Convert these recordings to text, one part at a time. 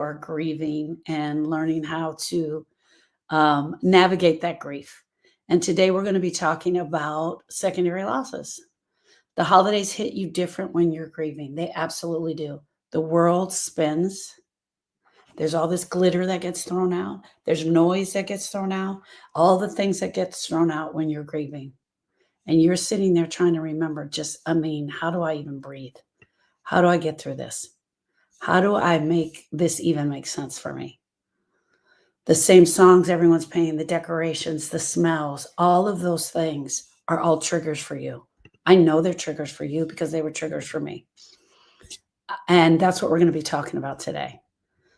or grieving and learning how to navigate that grief. And today we're going to be talking about secondary losses. The holidays hit you different when you're grieving. They absolutely do. The world spins. There's all this glitter that gets thrown out. There's noise that gets thrown out. All the things that gets thrown out when you're grieving. And you're sitting there trying to remember how do I even breathe? How do I get through this? How do I make this even make sense for me? The same songs everyone's playing, the decorations, the smells, all of those things are all triggers for you. I know they're triggers for you because they were triggers for me. And that's what we're going to be talking about today.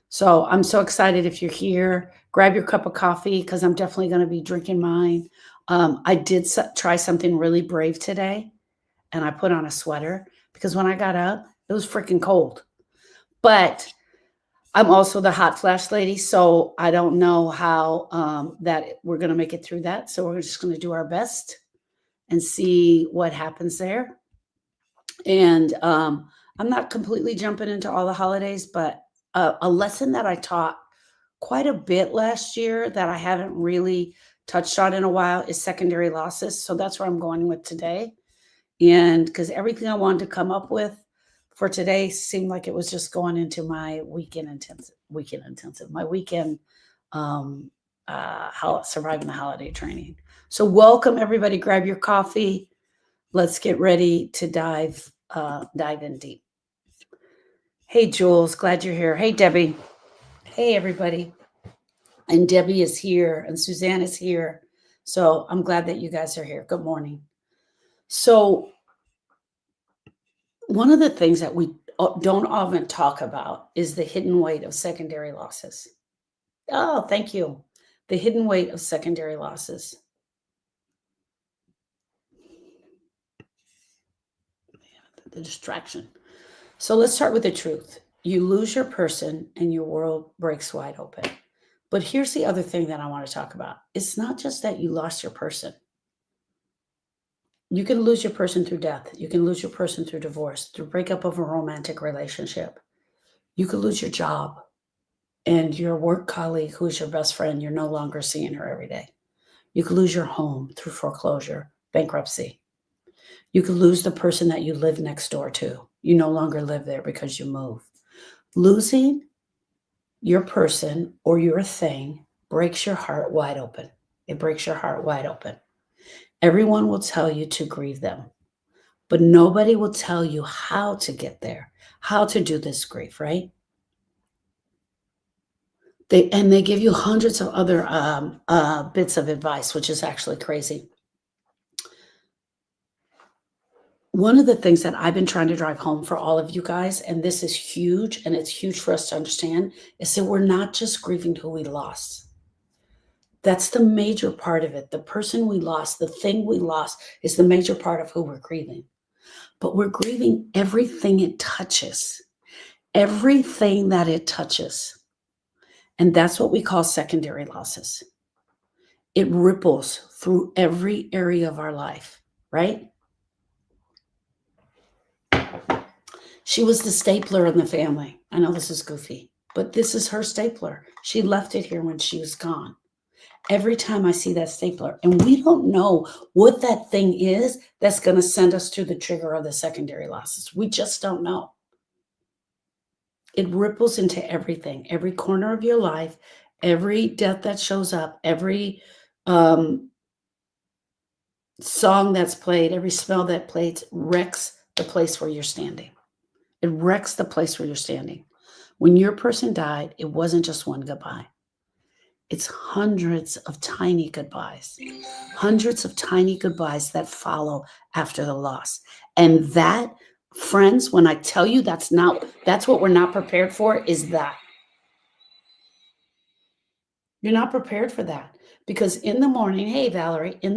So I'm so excited if you're here. Grab your cup of coffee because I'm definitely going to be drinking mine. I did try something really brave today, and I put on a sweater because when I got up, it was freaking cold. But I'm also the hot flash lady, so I don't know how that we're going to make it through that. So we're just going to do our best and see what happens there. And I'm not completely jumping into all the holidays, but a lesson that I taught quite a bit last year that I haven't really touched on in a while is secondary losses. So that's where I'm going with today. And because everything I wanted to come up with for today seemed like it was just going into my weekend intensive, my weekend surviving the holiday training. So welcome everybody, grab your coffee. Let's get ready to dive in deep. Hey, Jules, glad you're here. Hey, Debbie. Hey, everybody. And Debbie is here and Suzanne is here. So I'm glad that you guys are here. Good morning. So one of the things that we don't often talk about is the hidden weight of secondary losses. Oh, thank you. The hidden weight of secondary losses. The distraction. So let's start with the truth. You lose your person and your world breaks wide open. But here's the other thing that I want to talk about. It's not just that you lost your person. You can lose your person through death. You can lose your person through divorce, through breakup of a romantic relationship. You could lose your job and your work colleague who is your best friend, you're no longer seeing her every day. You could lose your home through foreclosure, bankruptcy. You could lose the person that you live next door to. You no longer live there because you moved. Losing your person or your thing breaks your heart wide open. It breaks your heart wide open. Everyone will tell you to grieve them, but nobody will tell you how to get there, how to do this grief, right? They give you hundreds of other bits of advice, which is actually crazy. One of the things that I've been trying to drive home for all of you guys, and this is huge, and it's huge for us to understand, is that we're not just grieving who we lost. That's the major part of it. The person we lost, the thing we lost is the major part of who we're grieving. But we're grieving everything it touches, everything that it touches. And that's what we call secondary losses. It ripples through every area of our life, right? She was the stapler in the family. I know this is goofy, but this is her stapler. She left it here when she was gone. Every time I see that stapler, and we don't know what that thing is that's going to send us to the trigger of the secondary losses. We just don't know. It ripples into everything, every corner of your life, every death that shows up, every song that's played, every smell that plays wrecks the place where you're standing. It wrecks the place where you're standing. When your person died, it wasn't just one goodbye. It's hundreds of tiny goodbyes, hundreds of tiny goodbyes that follow after the loss. And that, friends, when I tell you that's what we're not prepared for, is that. You're not prepared for that because in the morning, hey, Valerie, on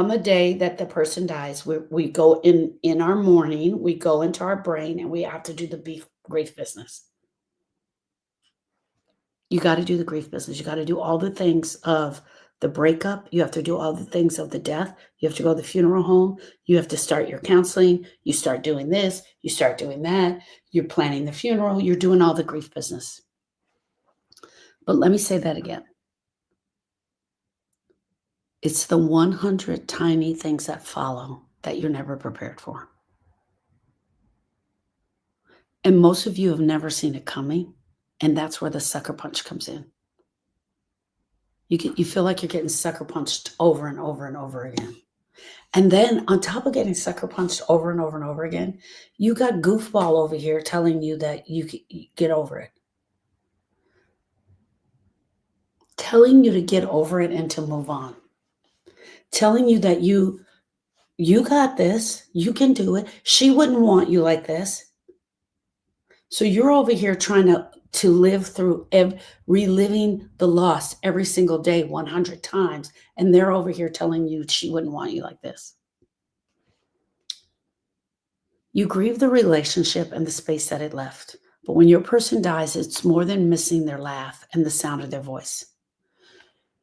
the day that the person dies, we go in our morning, we go into our brain and we have to do the grief business. You got to do the grief business. You got to do all the things of the breakup. You have to do all the things of the death. You have to go to the funeral home. You have to start your counseling. You start doing this. You start doing that. You're planning the funeral. You're doing all the grief business. But let me say that again. It's the 100 tiny things that follow that you're never prepared for. And most of you have never seen it coming. And that's where the sucker punch comes in. You feel like you're getting sucker punched over and over and over again. And then on top of getting sucker punched over and over and over again, you got goofball over here telling you that you get over it. Telling you to get over it and to move on. Telling you that you got this, you can do it. She wouldn't want you like this. So you're over here trying to live through reliving the loss every single day 100 times. And they're over here telling you she wouldn't want you like this. You grieve the relationship and the space that it left. But when your person dies, it's more than missing their laugh and the sound of their voice.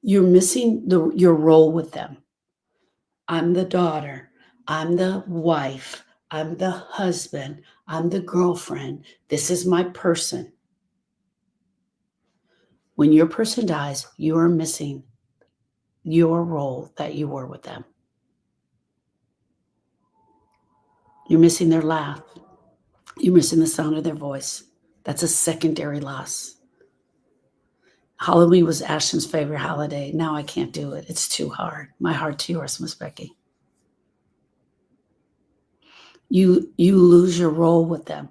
You're missing your role with them. I'm the daughter. I'm the wife. I'm the husband. I'm the girlfriend. This is my person. When your person dies, you are missing your role that you were with them. You're missing their laugh. You're missing the sound of their voice. That's a secondary loss. Halloween was Ashton's favorite holiday. Now I can't do it. It's too hard. My heart to yours, Miss Becky. You lose your role with them.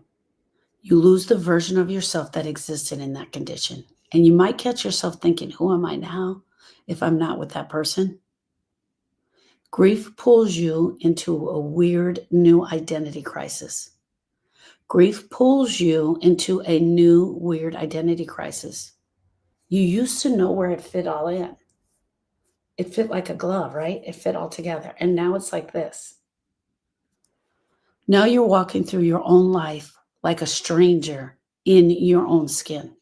You lose the version of yourself that existed in that condition. And you might catch yourself thinking, who am I now if I'm not with that person? Grief pulls you into a weird new identity crisis. Grief pulls you into a new weird identity crisis. You used to know where it fit all in. It fit like a glove, right? It fit all together. And now it's like this. Now you're walking through your own life like a stranger in your own skin.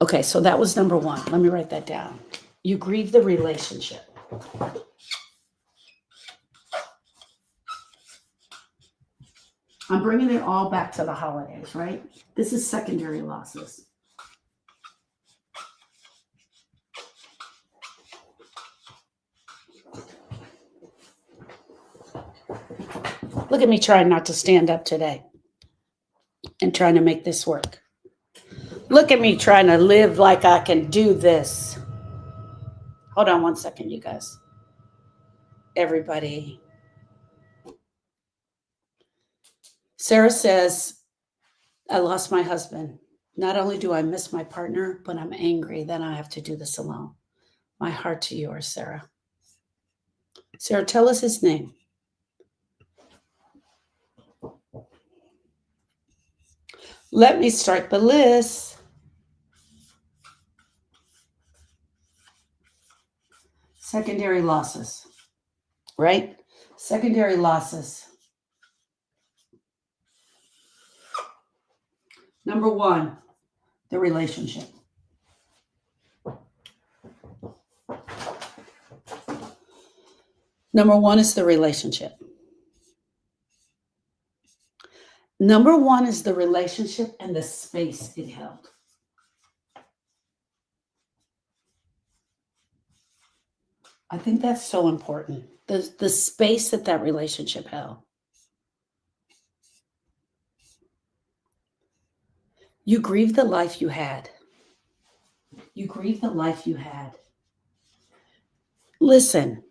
Okay, so that was number one. Let me write that down. You grieve the relationship. I'm bringing it all back to the holidays, right? This is secondary losses. Look at me trying not to stand up today and trying to make this work. Look at me trying to live like I can do this. Hold on one second, you guys. Everybody. Sarah says, I lost my husband. Not only do I miss my partner, but I'm angry that I have to do this alone. My heart to yours, Sarah. Sarah, tell us his name. Let me start the list. Secondary losses, right? Secondary losses. Number one, the relationship. Number one is the relationship. Number one is the relationship and the space it held. I think that's so important. The space that relationship held. You grieve the life you had. You grieve the life you had. Listen,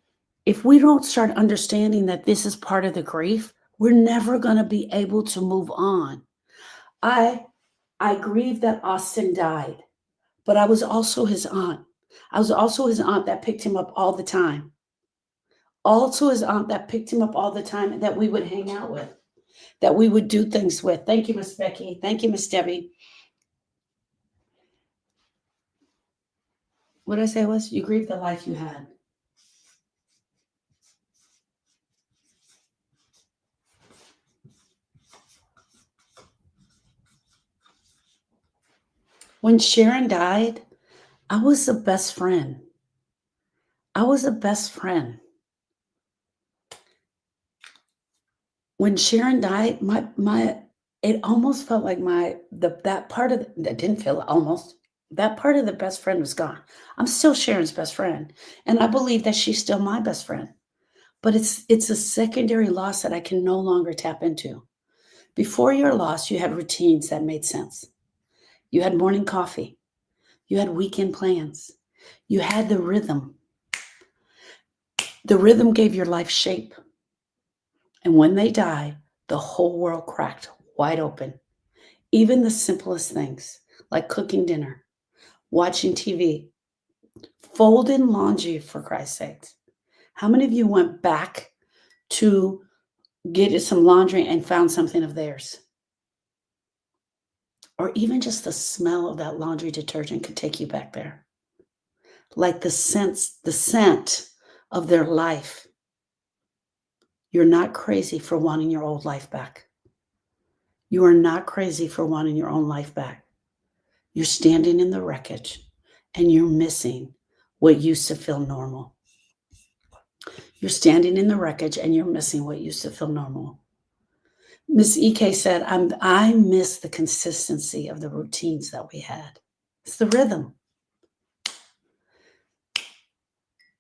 if we don't start understanding that this is part of the grief, we're never going to be able to move on. I grieve that Austin died, but I was also his aunt. I was also his aunt that picked him up all the time. Also his aunt that picked him up all the time and that we would hang out with, that we would do things with. Thank you, Miss Becky. Thank you, Miss Debbie. What did I say was? You grieve the life you had. When Sharon died, I was the best friend. I was the best friend. When Sharon died, my it almost felt like that part of that didn't feel almost that part of the best friend was gone. I'm still Sharon's best friend, and I believe that she's still my best friend. But it's a secondary loss that I can no longer tap into. Before your loss, you had routines that made sense. You had morning coffee. You had weekend plans. You had the rhythm. The rhythm gave your life shape. And when they died, the whole world cracked wide open. Even the simplest things, like cooking dinner, watching TV, folding laundry, for Christ's sakes. How many of you went back to get some laundry and found something of theirs? Or even just the smell of that laundry detergent could take you back there. Like the scent of their life. You're not crazy for wanting your old life back. You are not crazy for wanting your own life back. You're standing in the wreckage and you're missing what used to feel normal. You're standing in the wreckage and you're missing what used to feel normal. Miss EK said, I miss the consistency of the routines that we had. It's the rhythm.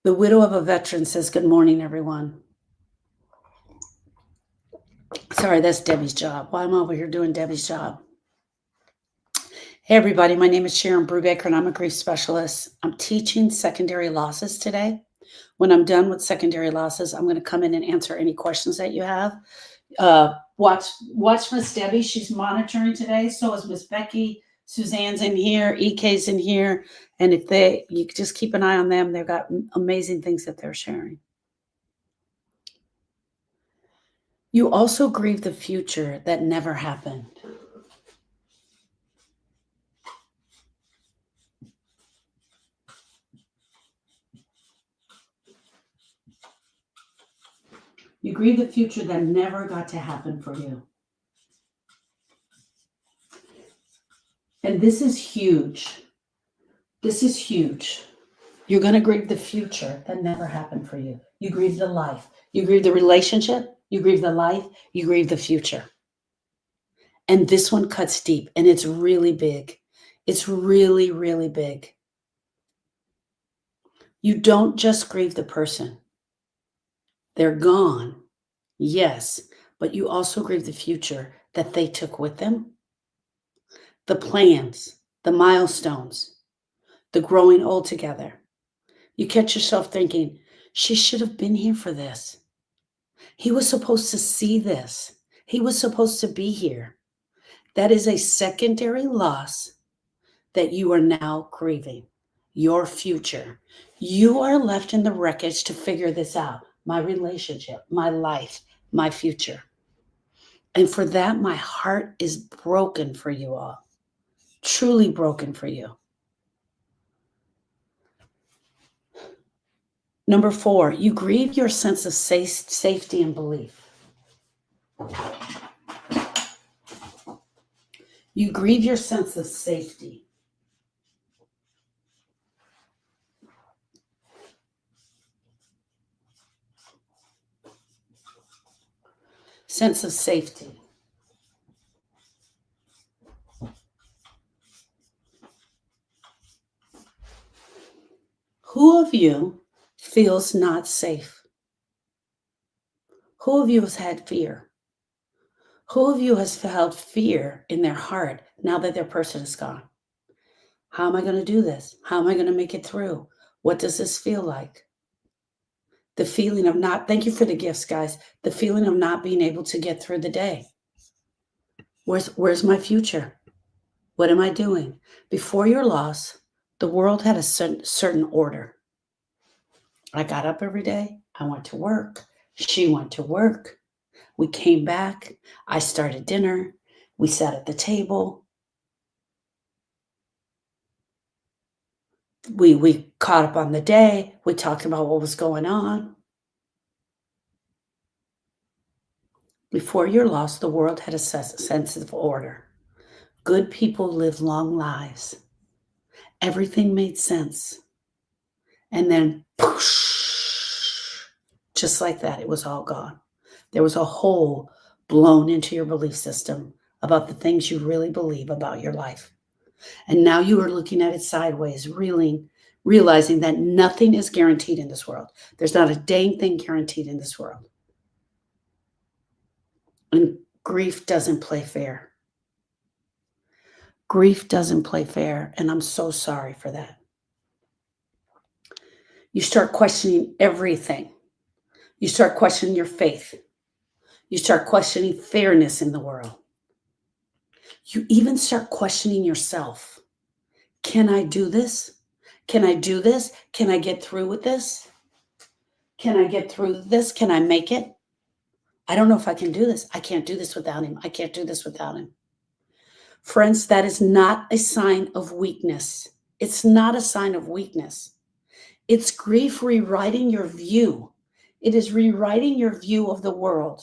The widow of a veteran says, good morning, everyone. Sorry, that's Debbie's job. Why am I over here doing Debbie's job? Hey, everybody. My name is Sharon Brubaker, and I'm a grief specialist. I'm teaching secondary losses today. When I'm done with secondary losses, I'm going to come in and answer any questions that you have. Watch Miss Debbie. She's monitoring today. So is Miss Becky. Suzanne's in here. EK's in here. And you just keep an eye on them. They've got amazing things that they're sharing. You also grieve the future that never happened. You grieve the future that never got to happen for you. And this is huge. This is huge. You're going to grieve the future that never happened for you. You grieve the life. You grieve the relationship. You grieve the life. You grieve the future. And this one cuts deep and it's really big. It's really, really big. You don't just grieve the person. They're gone. Yes. But you also grieve the future that they took with them. The plans, the milestones, the growing old together. You catch yourself thinking, she should have been here for this. He was supposed to see this. He was supposed to be here. That is a secondary loss that you are now grieving. Your future. You are left in the wreckage to figure this out. My relationship, my life, my future. And for that, my heart is broken for you all. Truly broken for you. Number 4, you grieve your sense of safety and belief. You grieve your sense of safety. Sense of safety. Who of you feels not safe? Who of you has had fear? Who of you has felt fear in their heart now that their person is gone? How am I going to do this? How am I going to make it through? What does this feel like? The feeling of not, thank you for the gifts, guys. The feeling of not being able to get through the day. Where's my future? What am I doing? Before your loss, the world had a certain order. I got up every day. I went to work. She went to work. We came back. I started dinner. We sat at the table. We caught up on the day. We talked about what was going on. Before your loss, the world had a sense of order. Good people live long lives. Everything made sense. And then, poosh, just like that, it was all gone. There was a hole blown into your belief system about the things you really believe about your life. And now you are looking at it sideways, realizing that nothing is guaranteed in this world. There's not a dang thing guaranteed in this world. And grief doesn't play fair. Grief doesn't play fair. And I'm so sorry for that. You start questioning everything. You start questioning your faith. You start questioning fairness in the world. You even start questioning yourself. Can I do this? Can I do this? Can I get through with this? Can I get through this? Can I make it? I don't know if I can do this. I can't do this without him. I can't do this without him. Friends, that is not a sign of weakness. It's not a sign of weakness. It's grief rewriting your view. It is rewriting your view of the world.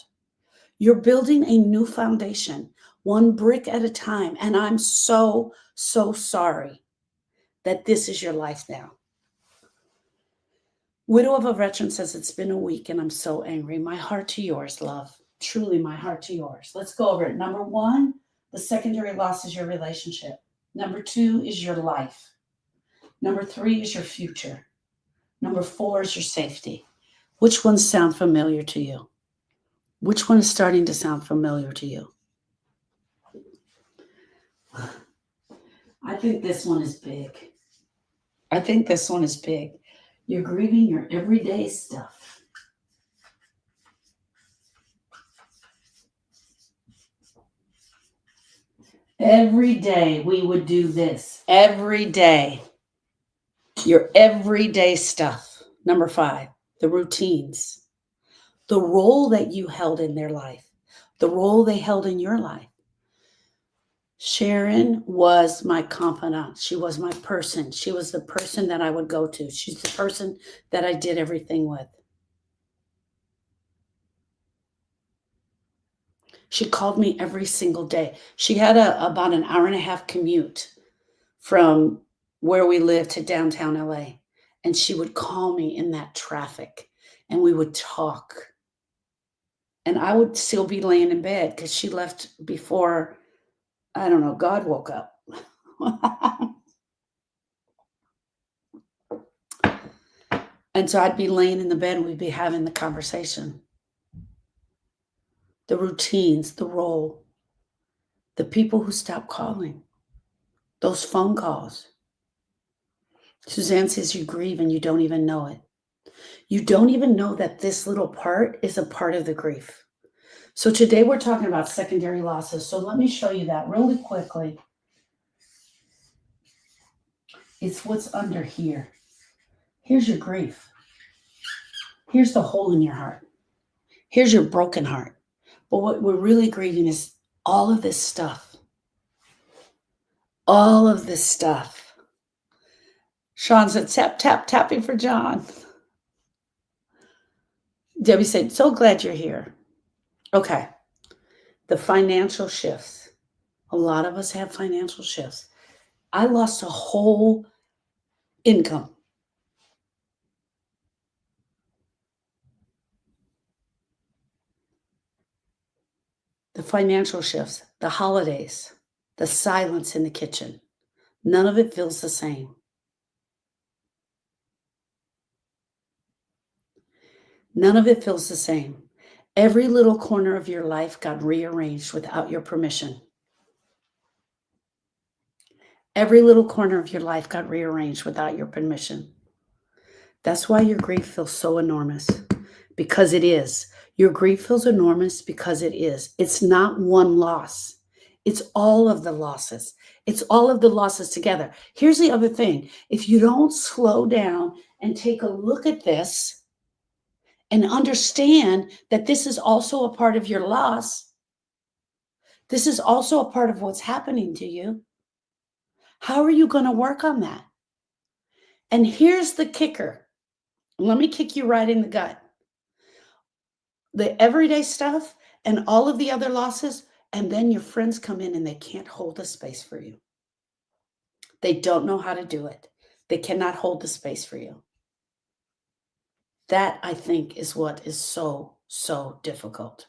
You're building a new foundation, one brick at a time. And I'm so, so sorry that this is your life now. Widow of a veteran says, it's been a week and I'm so angry. My heart to yours, love. Truly, my heart to yours. Let's go over it. Number one, the secondary loss is your relationship. Number two is your life. Number three is your future. Number four is your safety. Which ones sound familiar to you? Which one is starting to sound familiar to you? I think this one is big. I think this one is big. You're grieving your everyday stuff. Every day we would do this. Every day. Your everyday stuff. Number five, the routines. The role that you held in their life. The role they held in your life. Sharon was my confidant. She was my person. She was the person that I would go to. She's the person that I did everything with. She called me every single day. She had about an hour and a half commute from where we lived to downtown LA. And she would call me in that traffic and we would talk. And I would still be laying in bed because she left before, I don't know, God woke up. And so I'd be laying in the bed and we'd be having the conversation. The routines, the role, the people who stopped calling, those phone calls. Suzanne says you grieve and you don't even know it. You don't even know that this little part is a part of the grief. So today we're talking about secondary losses. So let me show you that really quickly. It's what's under here. Here's your grief. Here's the hole in your heart. Here's your broken heart. But what we're really grieving is all of this stuff. All of this stuff. Sean said, tap, tap, tapping for John. Debbie said, so glad you're here. Okay. The financial shifts. A lot of us have financial shifts. I lost a whole income. The financial shifts, the holidays, the silence in the kitchen. None of it feels the same. None of it feels the same. Every little corner of your life got rearranged without your permission. Every little corner of your life got rearranged without your permission. That's why your grief feels so enormous, because it is. Your grief feels enormous because it is. It's not one loss. It's all of the losses. It's all of the losses together. Here's the other thing. If you don't slow down and take a look at this and understand that this is also a part of your loss, this is also a part of what's happening to you, how are you going to work on that? And here's the kicker. Let me kick you right in the gut. The everyday stuff and all of the other losses, and then your friends come in and they can't hold a space for you. They don't know how to do it. They cannot hold the space for you. That, I think, is what is so, so difficult.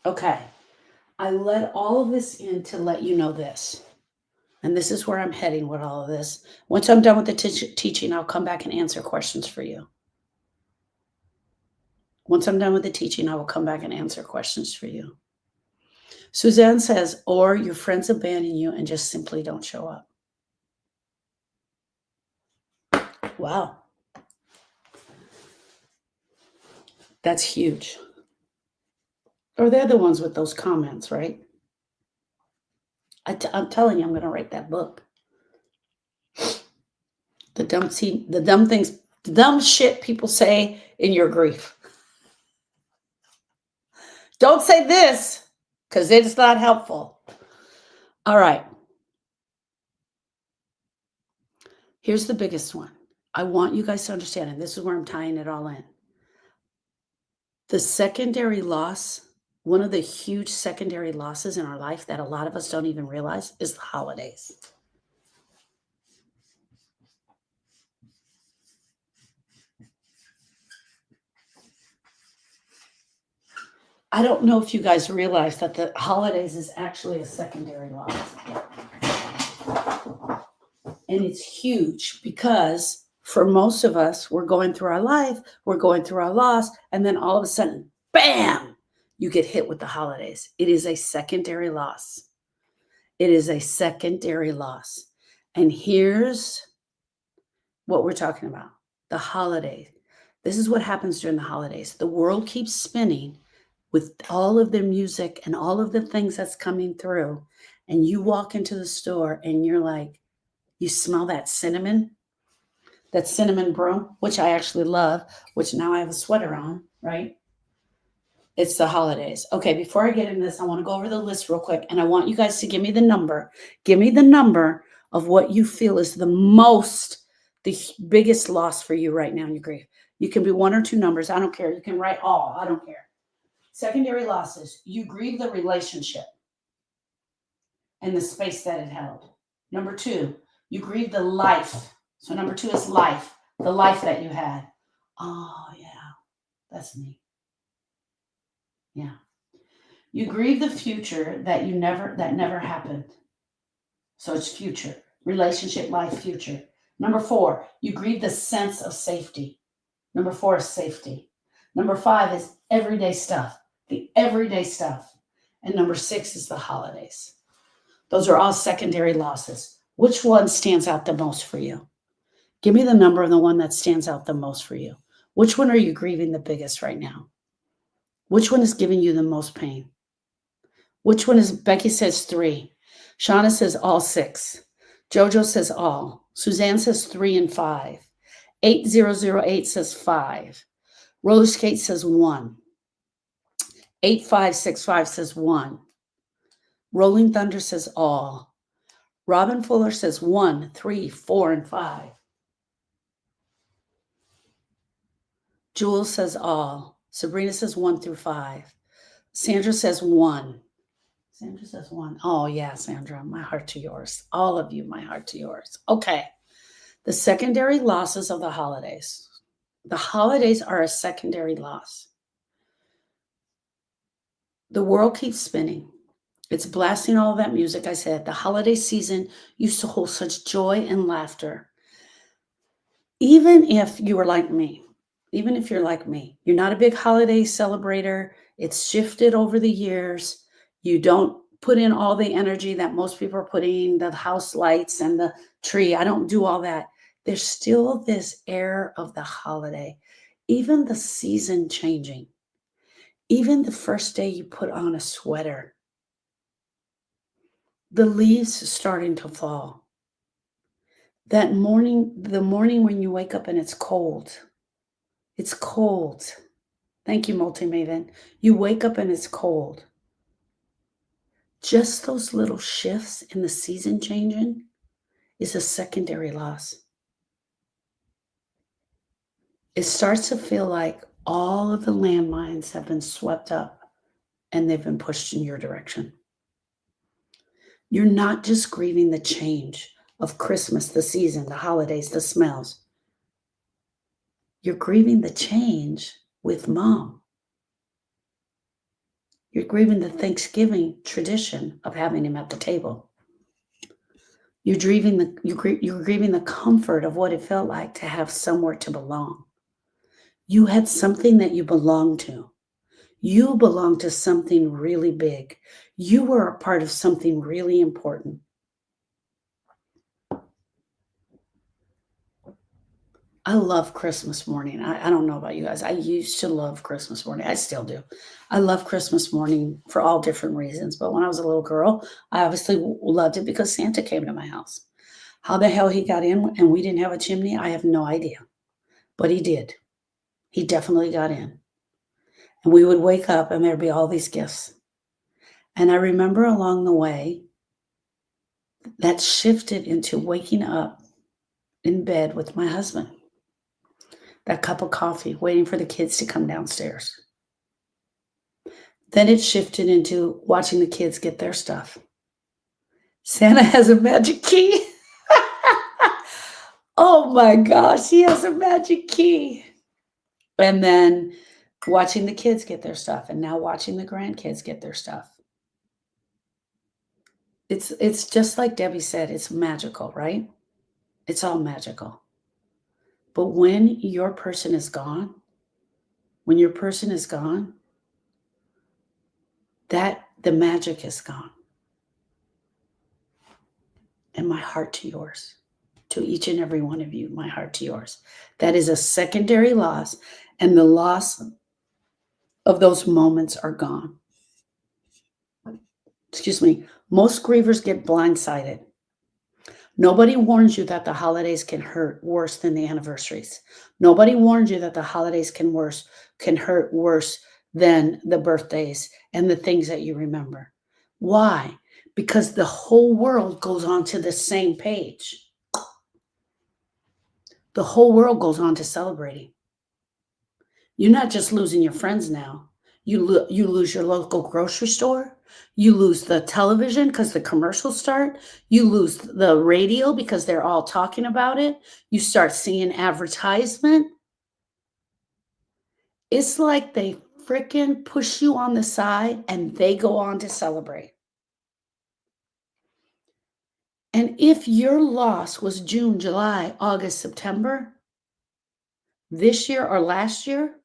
Okay. I let all of this in to let you know this. And this is where I'm heading with all of this. Once I'm done with the teaching, I'll come back and answer questions for you. Once I'm done with the teaching, I will come back and answer questions for you. Suzanne says, or your friends abandon you and just simply don't show up. Wow. That's huge. Or they're the ones with those comments, right? I'm telling you, I'm going to write that book. The dumb things, the dumb shit people say in your grief. Don't say this because it's not helpful. All right. Here's the biggest one. I want you guys to understand, and this is where I'm tying it all in. The secondary loss, one of the huge secondary losses in our life that a lot of us don't even realize is the holidays. I don't know if you guys realize that the holidays is actually a secondary loss. And it's huge because for most of us, we're going through our life, we're going through our loss, and then all of a sudden, bam, you get hit with the holidays. It is a secondary loss. It is a secondary loss. And here's what we're talking about, the holidays. This is what happens during the holidays. The world keeps spinning with all of their music and all of the things that's coming through. And you walk into the store and you're like, you smell that cinnamon broom, which I actually love, which now I have a sweater on, right? It's the holidays. Okay, before I get into this, I want to go over the list real quick. And I want you guys to give me the number. Give me the number of what you feel is the biggest loss for you right now in your grief. You can be one or two numbers. I don't care. You can write all. I don't care. Secondary losses. You grieve the relationship and the space that it held. Number two, you grieve the life. So number two is life, the life that you had. Oh, yeah, that's me. Yeah. You grieve the future that never happened. So it's future, relationship, life, future. Number four, you grieve the sense of safety. Number four is safety. Number five is everyday stuff, the everyday stuff. And number six is the holidays. Those are all secondary losses. Which one stands out the most for you? Give me the number of the one that stands out the most for you. Which one are you grieving the biggest right now? Which one is giving you the most pain? Which one is, Becky says 3. Shauna says all 6. Jojo says all. Suzanne says 3 and 5. 8008 says 5. Roller Skate says 1. 8565 says 1. Rolling Thunder says all. Robin Fuller says 1, 3, 4, and 5. Jules says all. Sabrina says 1 through 5. Sandra says 1. Sandra says 1. Oh, yeah, Sandra, my heart to yours. All of you, my heart to yours. Okay. The secondary losses of the holidays. The holidays are a secondary loss. The world keeps spinning. It's blasting all of that music. I said the holiday season used to hold such joy and laughter. Even if you were like me, even if you're like me, you're not a big holiday celebrator. It's shifted over the years. You don't put in all the energy that most people are putting, the house lights and the tree. I don't do all that. There's still this air of the holiday, even the season changing, even the first day you put on a sweater, the leaves starting to fall. That morning, the morning when you wake up and it's cold. It's cold. Thank you, Multi-Maven. You wake up and it's cold. Just those little shifts in the season changing is a secondary loss. It starts to feel like all of the landmines have been swept up and they've been pushed in your direction. You're not just grieving the change of Christmas, the season, the holidays, the smells. You're grieving the change with mom. You're grieving the Thanksgiving tradition of having him at the table. You're grieving the comfort of what it felt like to have somewhere to belong. You had something that you belonged to. You belonged to something really big. You were a part of something really important. I love Christmas morning. I don't know about you guys. I used to love Christmas morning. I still do. I love Christmas morning for all different reasons. But when I was a little girl, I obviously loved it because Santa came to my house. How the hell he got in and we didn't have a chimney, I have no idea. But he did. He definitely got in. And we would wake up and there'd be all these gifts. And I remember along the way that shifted into waking up in bed with my husband. That cup of coffee, waiting for the kids to come downstairs. Then it shifted into watching the kids get their stuff. Santa has a magic key. Oh my gosh, he has a magic key. And then watching the kids get their stuff, and now watching the grandkids get their stuff. It's just like Debbie said, it's magical, right? It's all magical. But when your person is gone, that the magic is gone. And my heart to yours, to each and every one of you, my heart to yours. That is a secondary loss, and the loss of those moments are gone. Excuse me. Most grievers get blindsided. Nobody warns you that the holidays can hurt worse than the anniversaries. Nobody warns you that the holidays can hurt worse than the birthdays and the things that you remember. Why? Because the whole world goes on to the same page. The whole world goes on to celebrating. You're not just losing your friends now. You lose your local grocery store. You lose the television because the commercials start. You lose the radio because they're all talking about it. You start seeing advertisement. It's like they freaking push you on the side and they go on to celebrate. And if your loss was June, July, August, September, this year or last year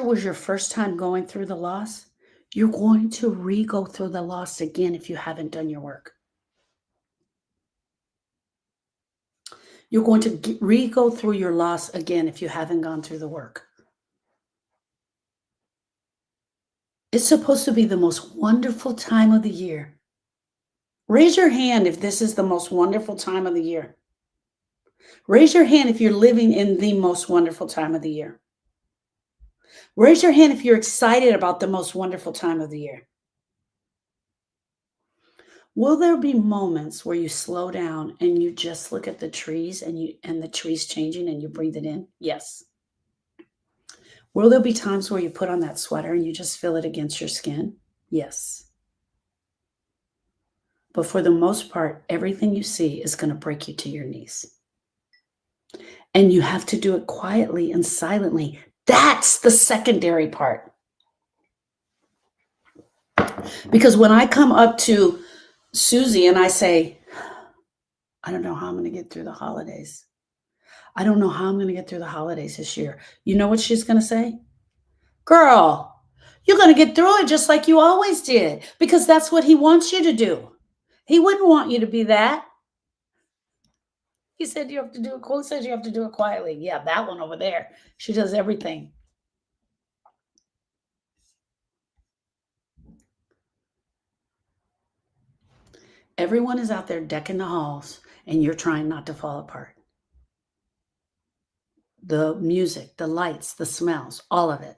was your first time going through the loss, you're going to re-go through the loss again if you haven't done your work. You're going to re-go through your loss again if you haven't gone through the work. It's supposed to be the most wonderful time of the year. Raise your hand if this is the most wonderful time of the year. Raise your hand if you're living in the most wonderful time of the year. Raise your hand if you're excited about the most wonderful time of the year. Will there be moments where you slow down and you just look at the trees and the trees changing and you breathe it in? Yes. Will there be times where you put on that sweater and you just feel it against your skin? Yes. But for the most part, everything you see is going to break you to your knees. And you have to do it quietly and silently. That's the secondary part. Because when I come up to Susie and I say, I don't know how I'm going to get through the holidays. I don't know how I'm going to get through the holidays this year. You know what she's going to say? Girl, you're going to get through it just like you always did, because that's what he wants you to do. He wouldn't want you to be that. He said you have to do it. Cole says you have to do it quietly. Yeah, that one over there. She does everything. Everyone is out there decking the halls, and you're trying not to fall apart. The music, the lights, the smells, all of it.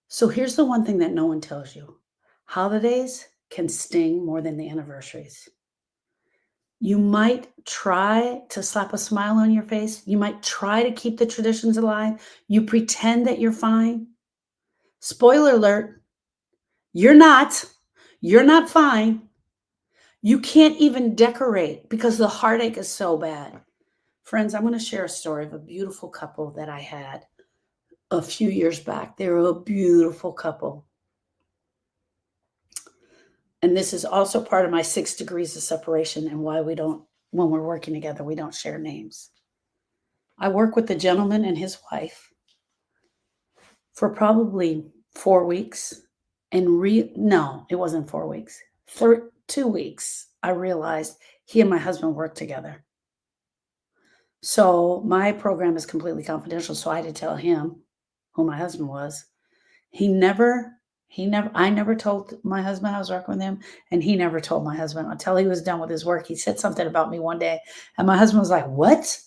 So here's the one thing that no one tells you. Holidays can sting more than the anniversaries. You might try to slap a smile on your face. You might try to keep the traditions alive. You pretend that you're fine. Spoiler alert, you're not. You're not fine. You can't even decorate because the heartache is so bad. Friends, I'm going to share a story of a beautiful couple that I had a few years back. They were a beautiful couple. And this is also part of my 6 degrees of separation and why we don't, when we're working together, we don't share names. I work with the gentleman and his wife for probably 4 weeks. And no, it wasn't 4 weeks. 2 weeks, I realized he and my husband worked together. So my program is completely confidential. So I had to tell him who my husband was. I never told my husband I was working with him, and he never told my husband until he was done with his work. He said something about me one day, and my husband was like, "What?"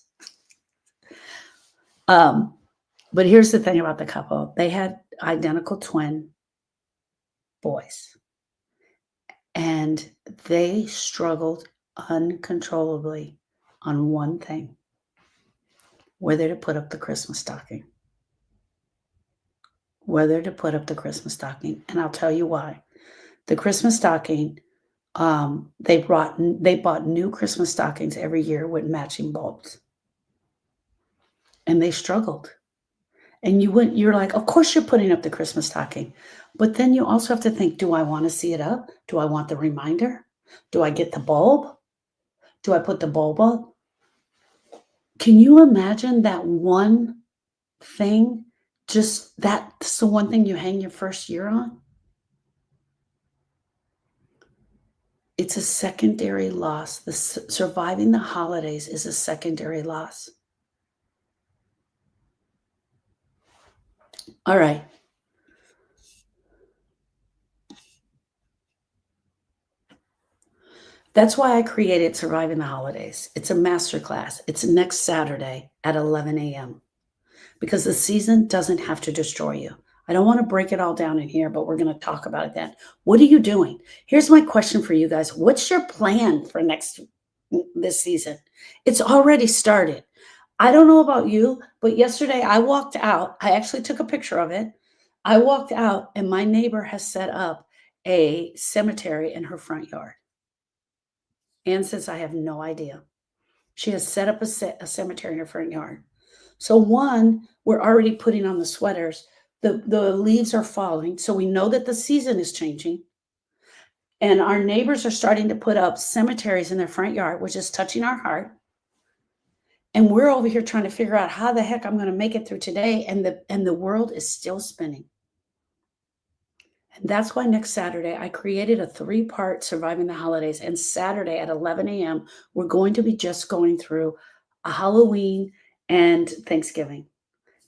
But here's the thing about the couple. They had identical twin boys, and they struggled uncontrollably on one thing: whether to put up the Christmas stocking. Whether to put up the Christmas stocking. And I'll tell you why. The Christmas stocking, they bought new Christmas stockings every year with matching bulbs. And they struggled. And you're like, of course you're putting up the Christmas stocking. But then you also have to think, do I want to see it up? Do I want the reminder? Do I get the bulb? Do I put the bulb up? Can you imagine that one thing? Just that's the one thing you hang your first year on? It's a secondary loss. Surviving the holidays is a secondary loss. All right. That's why I created Surviving the Holidays. It's a masterclass. It's next Saturday at 11 a.m. because the season doesn't have to destroy you. I don't want to break it all down in here, but we're going to talk about it then. What are you doing? Here's my question for you guys. What's your plan for this season? It's already started. I don't know about you, but yesterday I walked out. I actually took a picture of it. I walked out and my neighbor has set up a cemetery in her front yard. Ann says, I have no idea. She has set up a cemetery in her front yard. So one, we're already putting on the sweaters. The leaves are falling. So we know that the season is changing. And our neighbors are starting to put up cemeteries in their front yard, which is touching our heart. And we're over here trying to figure out how the heck I'm going to make it through today. And the world is still spinning. And that's why next Saturday, I created a 3-part Surviving the Holidays. And Saturday at 11 a.m., we're going to be just going through a Halloween and Thanksgiving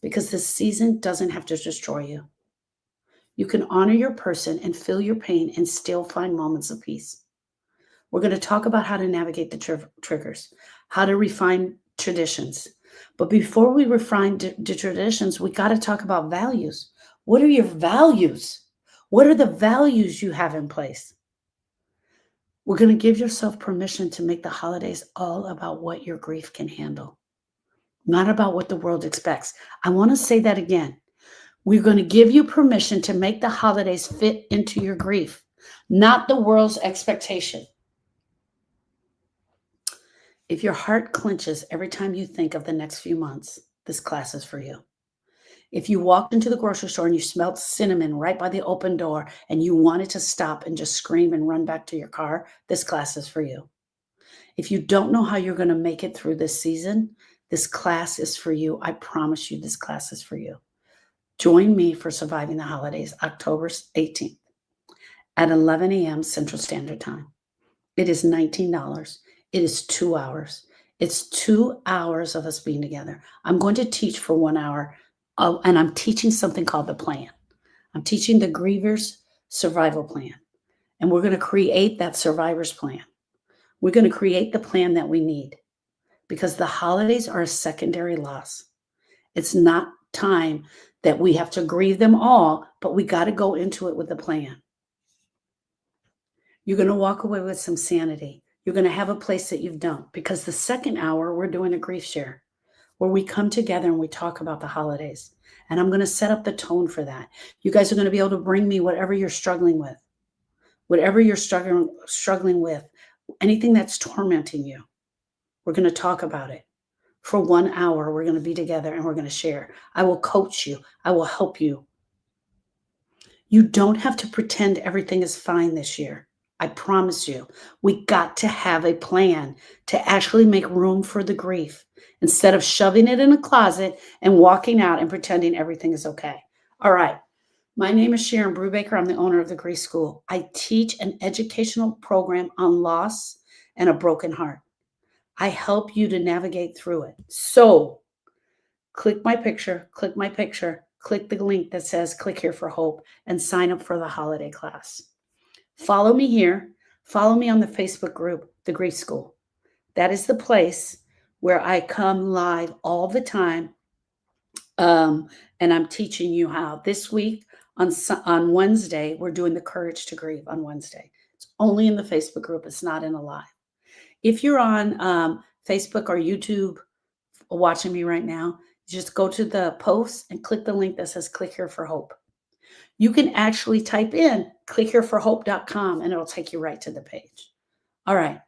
because this season doesn't have to destroy you. You can honor your person and feel your pain and still find moments of peace. We're going to talk about how to navigate the triggers, how to refine traditions. But before we refine the traditions, we got to talk about values. What are your values? What are the values you have in place? We're going to give yourself permission to make the holidays all about what your grief can handle, not about what the world expects. I want to say that again. We're going to give you permission to make the holidays fit into your grief, not the world's expectation. If your heart clenches every time you think of the next few months, this class is for you. If you walked into the grocery store and you smelled cinnamon right by the open door and you wanted to stop and just scream and run back to your car, this class is for you. If you don't know how you're going to make it through this season, this class is for you. I promise you this class is for you. Join me for Surviving the Holidays, October 18th at 11 a.m. Central Standard Time. It is $19. It is 2 hours. It's 2 hours of us being together. I'm going to teach for 1 hour. And I'm teaching something called the plan. I'm teaching the Grievers Survival Plan. And we're going to create that survivor's plan. We're going to create the plan that we need because the holidays are a secondary loss. It's not time that we have to grieve them all, but we got to go into it with a plan. You're going to walk away with some sanity. You're going to have a place that you've dumped because the second hour, we're doing a grief share, where we come together and we talk about the holidays. And I'm going to set up the tone for that. You guys are going to be able to bring me whatever you're struggling with. whatever you're struggling with, anything that's tormenting you, we're going to talk about it. For 1 hour, we're going to be together and we're going to share. I will coach you. I will help you. You don't have to pretend everything is fine this year. I promise you. We got to have a plan to actually make room for the grief instead of shoving it in a closet and walking out and pretending everything is okay. All right. My name is Sharon Brubaker. I'm the owner of the Grief School. I teach an educational program on loss and a broken heart. I help you to navigate through it. So click my picture, click the link that says click here for hope and sign up for the holiday class. Follow me here. Follow me on the Facebook group, The Grief School. That is the place where I come live all the time. And I'm teaching you how. This week on Wednesday, we're doing the Courage to Grieve on Wednesday. It's only in the Facebook group. It's not in a live. If you're on Facebook or YouTube watching me right now, just go to the post and click the link that says click here for hope. You can actually type in clickhereforhope.com and it'll take you right to the page. All right.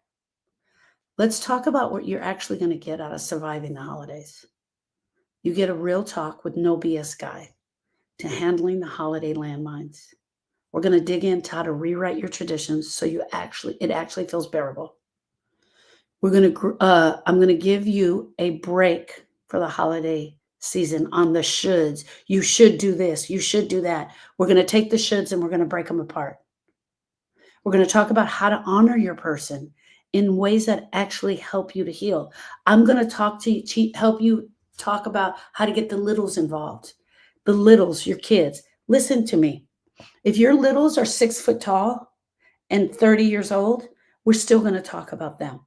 Let's talk about what you're actually going to get out of surviving the holidays. You get a real talk with no BS guide to handling the holiday landmines. We're going to dig into how to rewrite your traditions so it actually feels bearable. I'm going to give you a break for the holiday season on the shoulds. You should do this. You should do that. We're going to take the shoulds and we're going to break them apart. We're going to talk about how to honor your person in ways that actually help you to heal. I'm going to help you talk about how to get the littles involved. The littles, your kids. Listen to me. If your littles are 6 foot tall and 30 years old, we're still going to talk about them.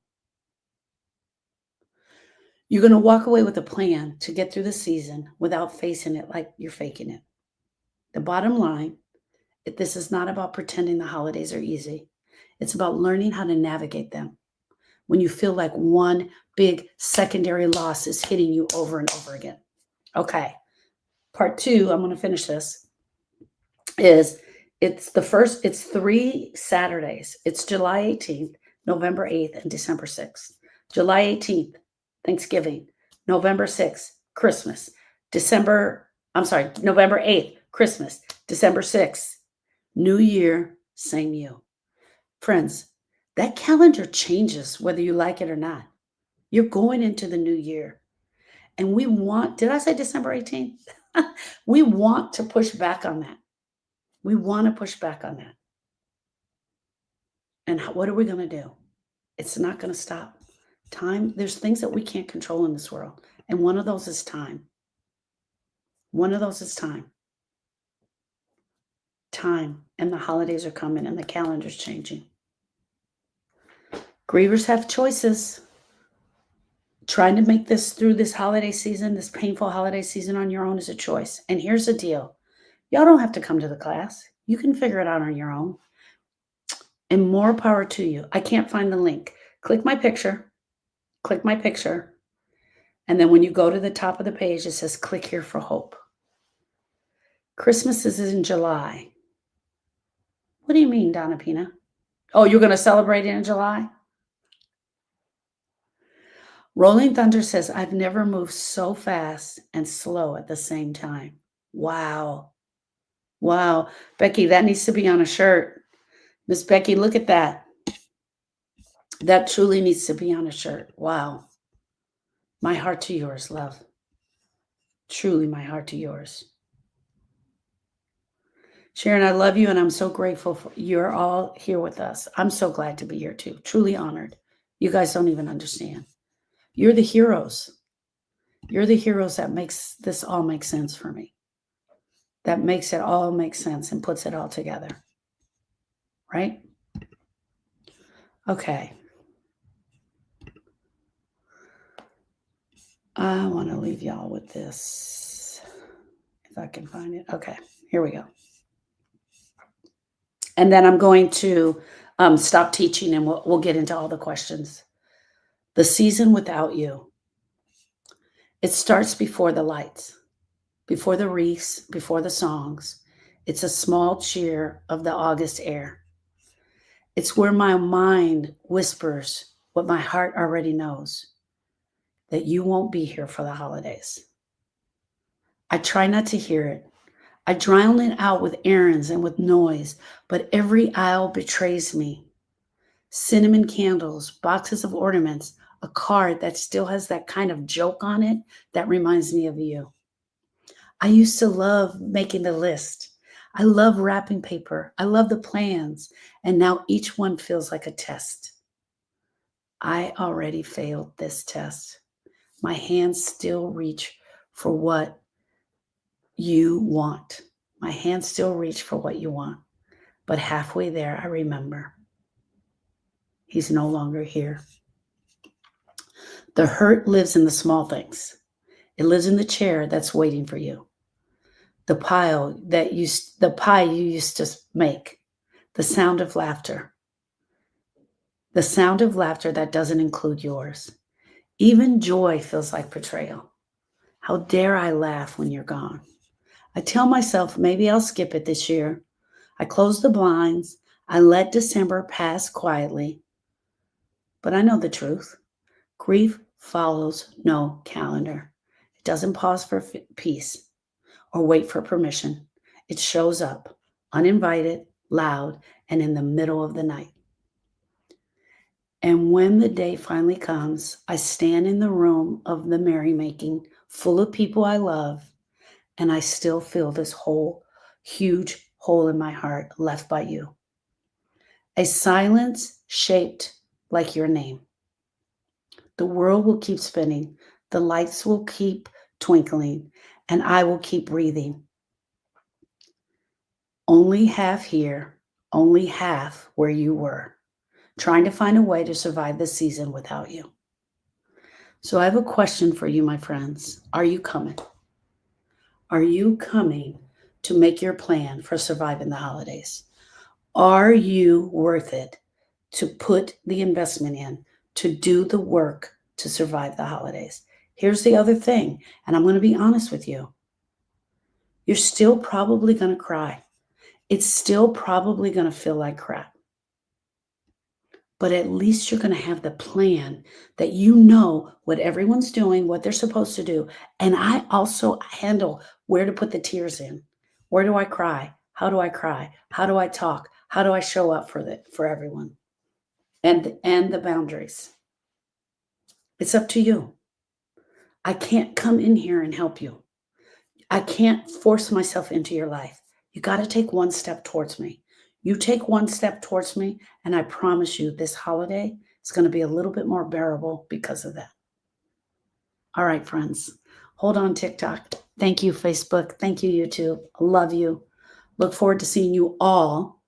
You're going to walk away with a plan to get through the season without facing it like you're faking it. The bottom line, this is not about pretending the holidays are easy. It's about learning how to navigate them when you feel like one big secondary loss is hitting you over and over again. Okay. Part 2, I'm going to finish this, it's 3 Saturdays. It's July 18th, November 8th, and December 6th. July 18th, Thanksgiving. November 6th, Christmas. November 8th, Christmas. December 6th, New Year, same you. Friends, that calendar changes whether you like it or not. You're going into the new year. And did I say December 18th? We want to push back on that. We want to push back on that. And what are we going to do? It's not going to stop. Time, there's things that we can't control in this world. And one of those is time. One of those is time. Time. And the holidays are coming and the calendar's changing. Grievers have choices. Trying to make this through this holiday season, this painful holiday season on your own is a choice. And here's the deal. Y'all don't have to come to the class. You can figure it out on your own. And more power to you. I can't find the link. Click my picture. And then when you go to the top of the page, it says click here for hope. Christmas is in July. What do you mean, Donna Pina? Oh, you're going to celebrate it in July? Rolling Thunder says, I've never moved so fast and slow at the same time. Wow. Becky, that needs to be on a shirt. Miss Becky, look at that. That truly needs to be on a shirt. Wow. My heart to yours, love. Truly, my heart to yours. Sharon, I love you, and I'm so grateful you're all here with us. I'm so glad to be here, too. Truly honored. You guys don't even understand. You're the heroes. You're the heroes that makes this all make sense for me. That makes it all make sense and puts it all together. Right? Okay. I want to leave y'all with this. If I can find it. Okay. Here we go. And then I'm going to stop teaching and we'll get into all the questions. The season without you. It starts before the lights, before the wreaths, before the songs. It's a small cheer of the August air. It's where my mind whispers what my heart already knows, that you won't be here for the holidays. I try not to hear it. I drown it out with errands and with noise, but every aisle betrays me. Cinnamon candles, boxes of ornaments, a card that still has that kind of joke on it that reminds me of you. I used to love making the list. I love wrapping paper. I love the plans. And now each one feels like a test. I already failed this test. My hands still reach for what you want. My hands still reach for what you want. But halfway there, I remember he's no longer here. The hurt lives in the small things. It lives in the chair that's waiting for you. The pie you used to make, the sound of laughter. The sound of laughter that doesn't include yours. Even joy feels like betrayal. How dare I laugh when you're gone? I tell myself maybe I'll skip it this year. I close the blinds. I let December pass quietly. But I know the truth. Grief follows no calendar. It doesn't pause for peace or wait for permission. It shows up, uninvited, loud, and in the middle of the night. And when the day finally comes, I stand in the room of the merrymaking, full of people I love, and I still feel this huge hole in my heart left by you. A silence shaped like your name. The world will keep spinning, the lights will keep twinkling, and I will keep breathing. Only half here, only half where you were, trying to find a way to survive this season without you. So I have a question for you, my friends. Are you coming? Are you coming to make your plan for surviving the holidays? Are you worth it to put the investment in, to do the work to survive the holidays? Here's the other thing, and I'm going to be honest with you. You're still probably going to cry. It's still probably going to feel like crap. But at least you're going to have the plan that you know what everyone's doing, what they're supposed to do. And I also handle where to put the tears in. Where do I cry? How do I cry? How do I talk? How do I show up for everyone? And the boundaries. It's up to you. I can't come in here and help you. I can't force myself into your life. You got to take one step towards me. You take one step towards me, and I promise you this holiday is going to be a little bit more bearable because of that. All right, friends. Hold on, TikTok. Thank you, Facebook. Thank you, YouTube. I love you. Look forward to seeing you all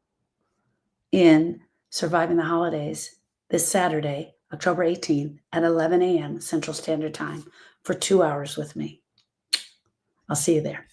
in Surviving the Holidays this Saturday, October 18th at 11 a.m. Central Standard Time for 2 hours with me. I'll see you there.